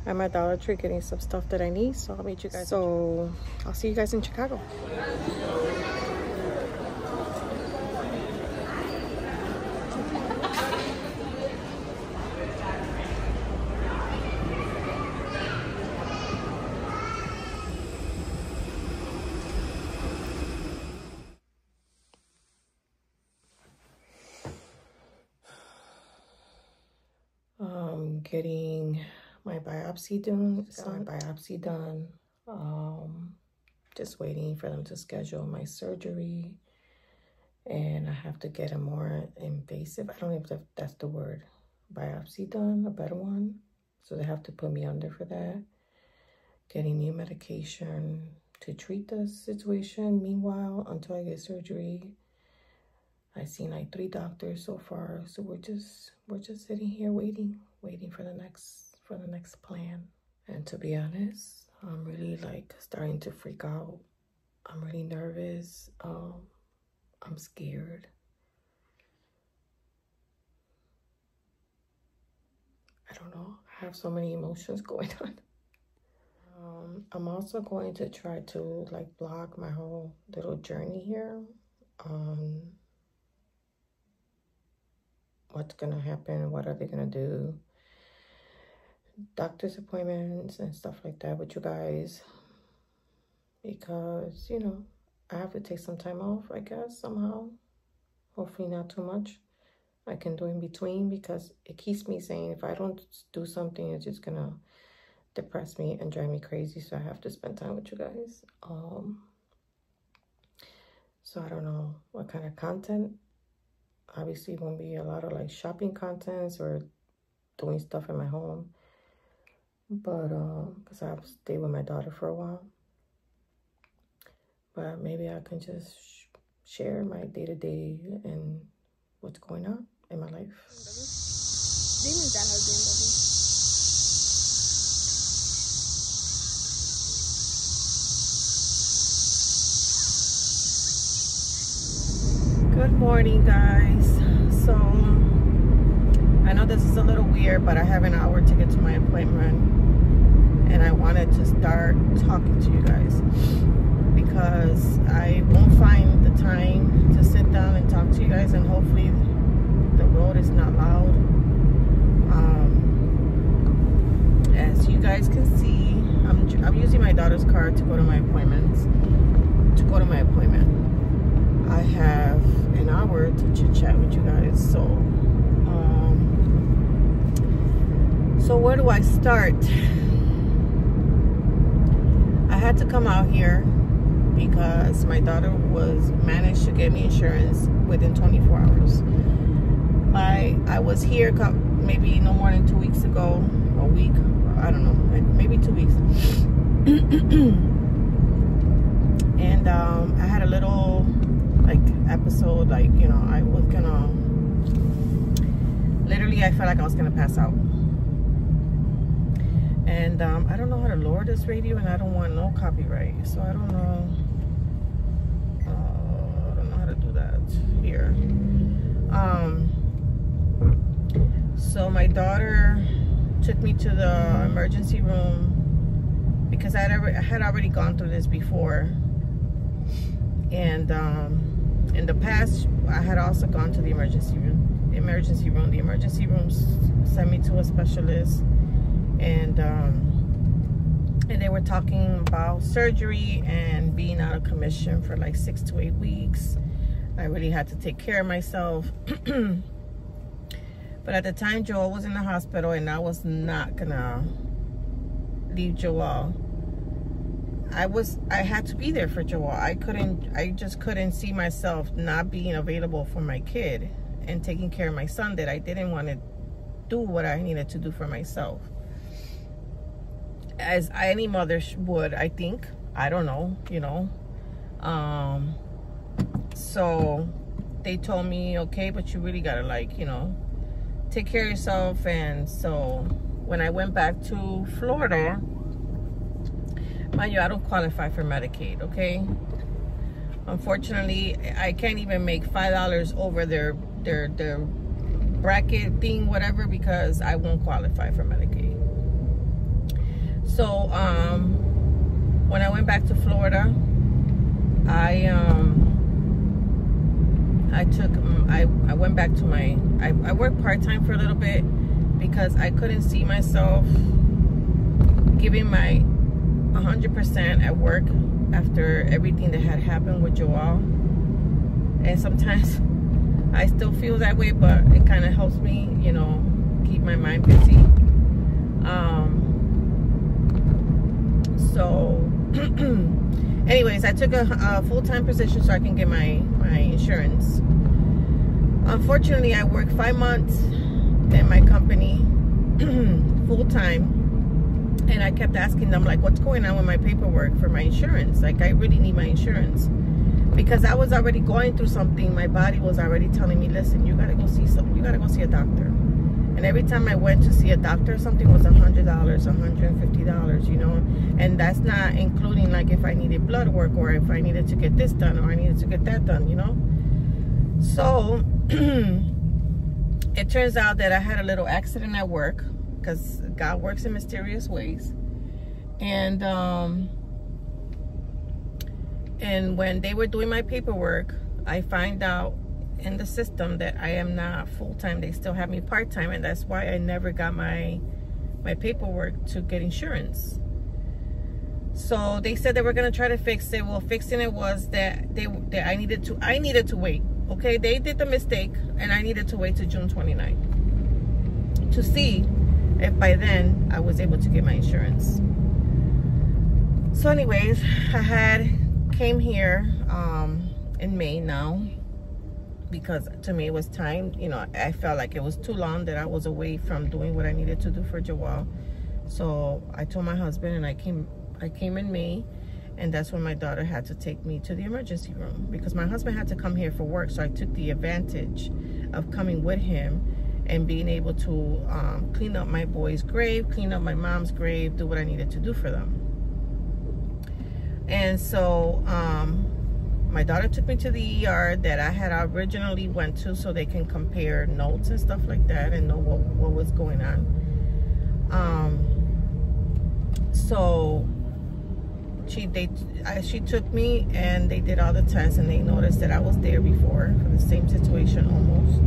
I'm at Dollar Tree getting some stuff that I need, so I'll meet you guys. So I'll see you guys in Chicago. Getting my biopsy done. Just waiting for them to schedule my surgery, and I have to get a more invasive, I don't know if that's the word, biopsy done, a better one. So they have to put me under for that. Getting new medication to treat the situation. Meanwhile, until I get surgery, I've seen like 3 doctors so far. So we're just sitting here waiting for the next plan. And to be honest, I'm really like starting to freak out. I'm really nervous. I'm scared. I don't know. I have so many emotions going on. I'm also going to try to like vlog my whole little journey here. What's gonna happen, what are they gonna do, doctor's appointments and stuff like that with you guys, because you know I have to take some time off, I guess, somehow. Hopefully not too much. I can do in between, because it keeps me saying if I don't do something, it's just gonna depress me and drive me crazy. So I have to spend time with you guys. So I don't know what kind of content. Obviously, it won't be a lot of like shopping contents or doing stuff in my home, but because I have to stay with my daughter for a while. But maybe I can just share my day-to-day and what's going on in my life. Good morning, guys. So I know this is a little weird, but I have an hour to get to my appointment, and I wanted to start talking to you guys because I won't find the time to sit down and talk to you guys, and hopefully the road is not loud. As you guys can see, I'm using my daughter's car to go to my appointments. I have an hour to chit chat with you guys. So where do I start? I had to come out here because my daughter managed to get me insurance within 24 hours. I was here maybe no more than 2 weeks ago, a week, I don't know, maybe 2 weeks. And I had a little like episode, like, you know, I was gonna, literally I felt like I was gonna pass out. And I don't know how to lower this radio, and I don't want no copyright, so I don't know how to do that here. So my daughter took me to the emergency room because I had already gone through this before. And in the past, I had also gone to the emergency room. The emergency room sent me to a specialist, and they were talking about surgery and being out of commission for like 6 to 8 weeks. I really had to take care of myself. But at the time, Joel was in the hospital, and I was not gonna leave Joel. I had to be there for Joel. I just couldn't see myself not being available for my kid and taking care of my son, that I didn't want to do what I needed to do for myself. As any mother would, I think. I don't know, you know. So they told me, okay, but you really gotta, like, you know, take care of yourself. And so when I went back to Florida, mind you, I don't qualify for Medicaid, okay? Unfortunately, I can't even make $5 over their bracket thing, whatever, because I won't qualify for Medicaid. So when I went back to Florida, I went back to I worked part-time for a little bit because I couldn't see myself giving my 100% at work after everything that had happened with Joel. And sometimes I still feel that way, but it kind of helps me, you know, keep my mind busy. So anyways, I took a full-time position so I can get my insurance. Unfortunately, I worked 5 months in my company full-time, and I kept asking them, like, what's going on with my paperwork for my insurance? Like, I really need my insurance, because I was already going through something. My body was already telling me, listen, you gotta go see a doctor. And every time I went to see a doctor, something was $100, $150, you know. And that's not including, like, if I needed blood work, or if I needed to get this done, or I needed to get that done, you know. So it turns out that I had a little accident at work, because God works in mysterious ways. And when they were doing my paperwork, I find out in the system that I am not full-time. They still have me part-time, and that's why I never got my paperwork to get insurance. So they said they were gonna try to fix it. Well, fixing it was that I needed to wait. Okay, they did the mistake, and I needed to wait till June 29th to see if by then I was able to get my insurance. So anyways, I came here in May now, because to me it was time. You know, I felt like it was too long that I was away from doing what I needed to do for Joel. So I told my husband, and I came in May, and that's when my daughter had to take me to the emergency room, because my husband had to come here for work. So I took the advantage of coming with him and being able to clean up my boy's grave, clean up my mom's grave, do what I needed to do for them. And so my daughter took me to the ER that I had originally went to, so they can compare notes and stuff like that and know what was going on. So she took me, and they did all the tests, and they noticed that I was there before for the same situation almost.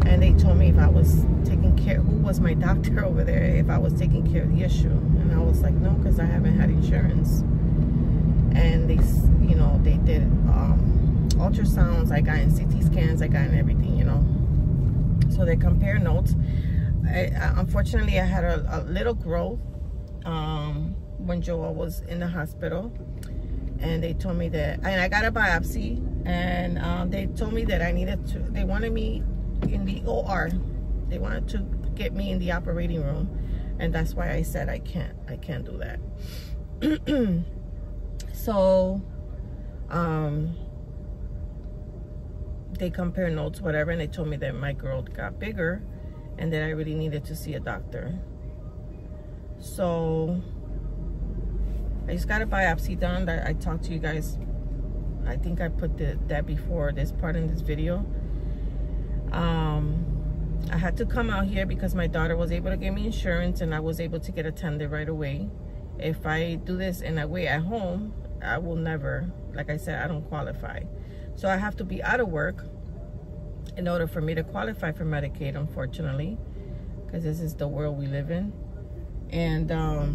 And they told me if I was taking care, who was my doctor over there, if I was taking care of the issue. And I was like, no, because I haven't had insurance. And they, you know, they did ultrasounds, I got in CT scans, I got in everything, you know. So they compare notes. Unfortunately, I had a little growth when Joel was in the hospital, and they told me that, and I got a biopsy, and they told me that I needed to, they wanted me in the OR. They wanted to get me in the operating room, and that's why I said I can't do that. So they compare notes, whatever, and they told me that my growth got bigger and that I really needed to see a doctor. So I just got a biopsy done. That I talked to you guys, I think I put that before this part in this video. I had to come out here because my daughter was able to get me insurance, and I was able to get attended right away. If I do this and I wait at home, I will never, like I said, I don't qualify. So I have to be out of work in order for me to qualify for Medicaid, unfortunately, because this is the world we live in. And I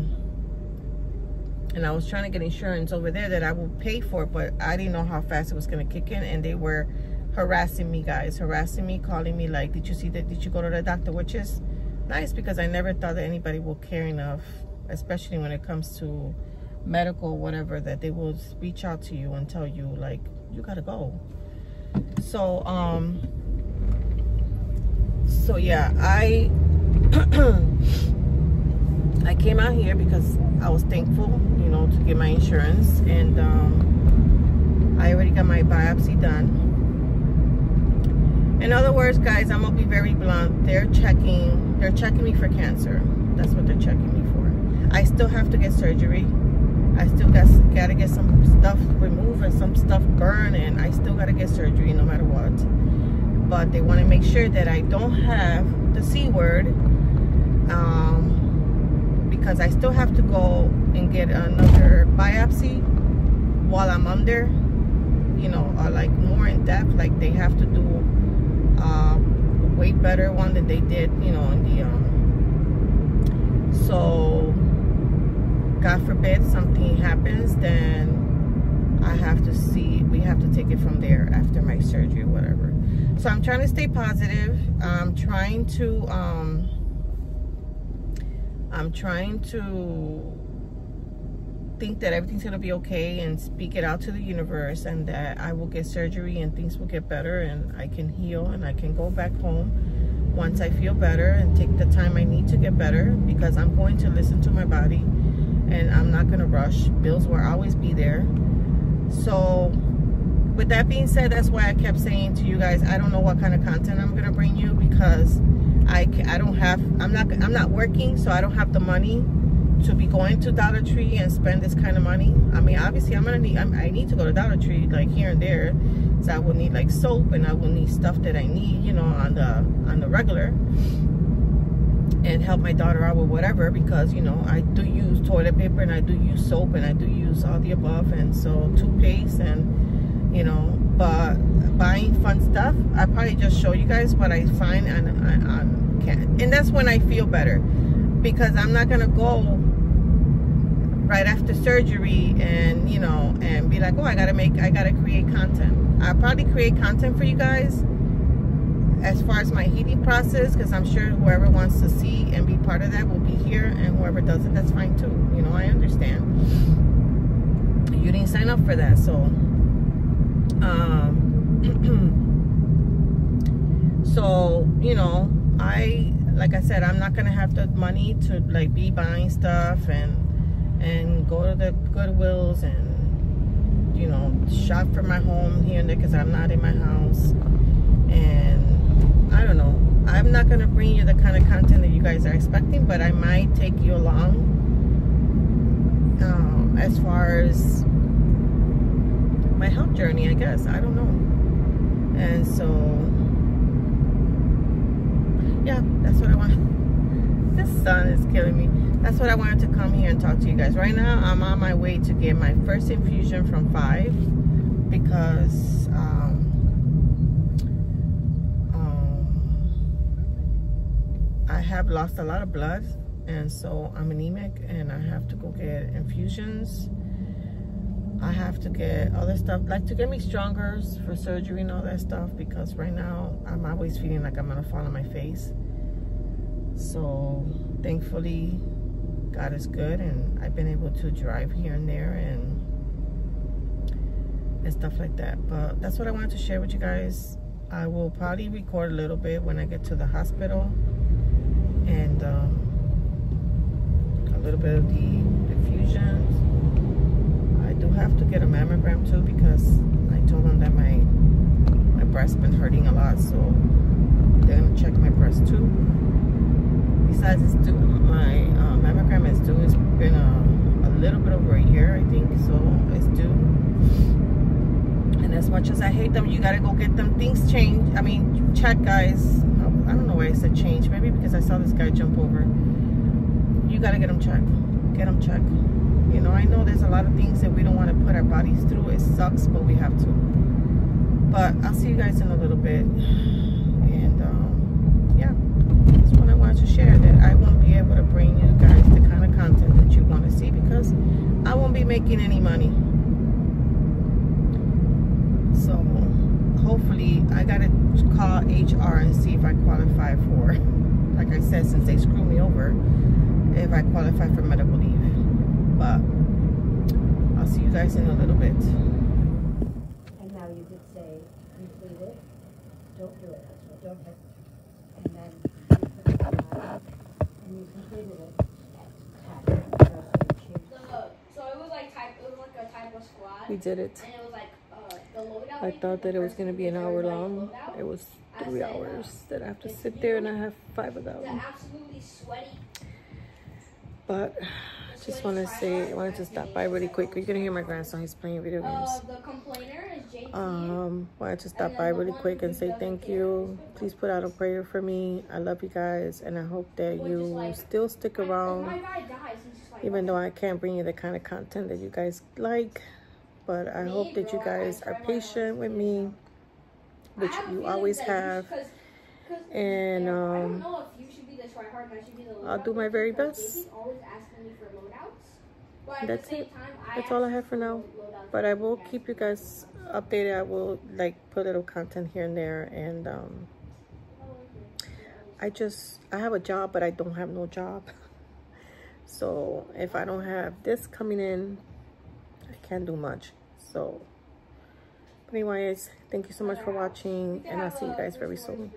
was trying to get insurance over there that I will pay for, but I didn't know how fast it was going to kick in, and they were harassing me, guys, calling me like, did you see that, did you go to the doctor? Which is nice, because I never thought that anybody will care enough, especially when it comes to medical or whatever, that they will reach out to you and tell you, like, you gotta go. So so yeah, I I came out here because I was thankful, you know, to get my insurance, and I already got my biopsy done. In other words, guys, I'm gonna be very blunt. They're checking me for cancer. That's what they're checking me for. I still have to get surgery. I still gotta get some stuff removed and some stuff burned, and I still gotta get surgery no matter what. But they want to make sure that I don't have the C word, because I still have to go and get another biopsy while I'm under, you know, like more in depth. Like they have to do way better one than they did, you know, in the so God forbid something happens, then I have to see, we have to take it from there after my surgery or whatever. So I'm trying to stay positive. I'm trying to think that everything's gonna be okay and speak it out to the universe, and that I will get surgery and things will get better and I can heal and I can go back home once I feel better and take the time I need to get better, because I'm going to listen to my body and I'm not gonna rush. Bills will always be there. So with that being said, that's why I kept saying to you guys, I don't know what kind of content I'm gonna bring you, because I'm not working, so I don't have the money to be going to Dollar Tree and spend this kind of money. I mean, obviously I need to go to Dollar Tree like here and there, so I will need like soap and I will need stuff that I need, you know, on the regular, and help my daughter out with whatever, because, you know, I do use toilet paper and I do use soap and I do use all the above, and so toothpaste, and, you know, but buying fun stuff, I probably just show you guys what I find on can, and that's when I feel better, because I'm not gonna go right after surgery and, you know, and be like, oh, I gotta create content. I'll probably create content for you guys as far as my healing process, because I'm sure whoever wants to see and be part of that will be here, and whoever doesn't, that's fine too. You know, I understand. You didn't sign up for that, so so, you know, like I said, I'm not gonna have the money to like be buying stuff and go to the Goodwills and, you know, shop for my home here and there, because I'm not in my house. And I don't know, I'm not gonna bring you the kind of content that you guys are expecting, but I might take you along as far as my health journey, I guess. I don't know. And so yeah, that's what I want. This sun is killing me. That's what I wanted to come here and talk to you guys. Right now I'm on my way to get my first infusion from 5, because I have lost a lot of blood, and so I'm anemic, and I have to go get infusions. I have to get other stuff, like to get me stronger for surgery and all that stuff, because right now I'm always feeling like I'm gonna fall on my face. So thankfully God is good, and I've been able to drive here and there and stuff like that. But that's what I wanted to share with you guys. I will probably record a little bit when I get to the hospital, and a little bit of the infusions. I do have to get a mammogram too, because I told them that my breast's been hurting a lot, so they're gonna check my breast too. Besides, it's due, my mammogram is due. It's been a little bit over a year, I think, so it's due. And as much as I hate them, you gotta go get them things changed. I mean, check, guys. I don't know why I said change. Maybe because I saw this guy jump over. You gotta get them checked. Get them checked. You know, I know there's a lot of things that we don't want to put our bodies through. It sucks, but we have to. But I'll see you guys in a little bit. And yeah, that's what I wanted to share. That I won't be able to bring you guys the kind of content that you want to see, because I won't be making any money. So hopefully, I gotta call HR and see if I qualify for, like I said, since they screwed me over, if I qualify for medical leave. But I'll see you guys in a little bit. And now you did say complete it. Don't do it. Don't hit. And then you put it on, and you completed it. So it was like a type of squat. We did it. And it was like the loadout. I thought that it was going to be an hour long. It was 3 hours that I have to sit there, and I have 5 of them. The absolutely sweaty. But Just want to say, I wanted to stop by really quick. You're gonna hear my grandson. He's playing video games. The complainer is JT. Wanted to stop by really quick and say thank you. Please put out a prayer for me. I love you guys, and I hope that you still stick around, My guy dies. He's just like, even though I can't bring you the kind of content that you guys like. But I hope that you guys are patient with me, which you always have. And I don't know if you should be the tryhard and I should be the loadout. I'll do my very best. He's always asking me for loadouts. But at That's the same it. time, That's all I have for now. loadouts. But I will keep you guys updated. I will like put little content here and there. And I have a job, but I don't have no job. So if I don't have this coming in, I can't do much. So, but anyways, thank you so much for watching, and I'll see you guys very soon.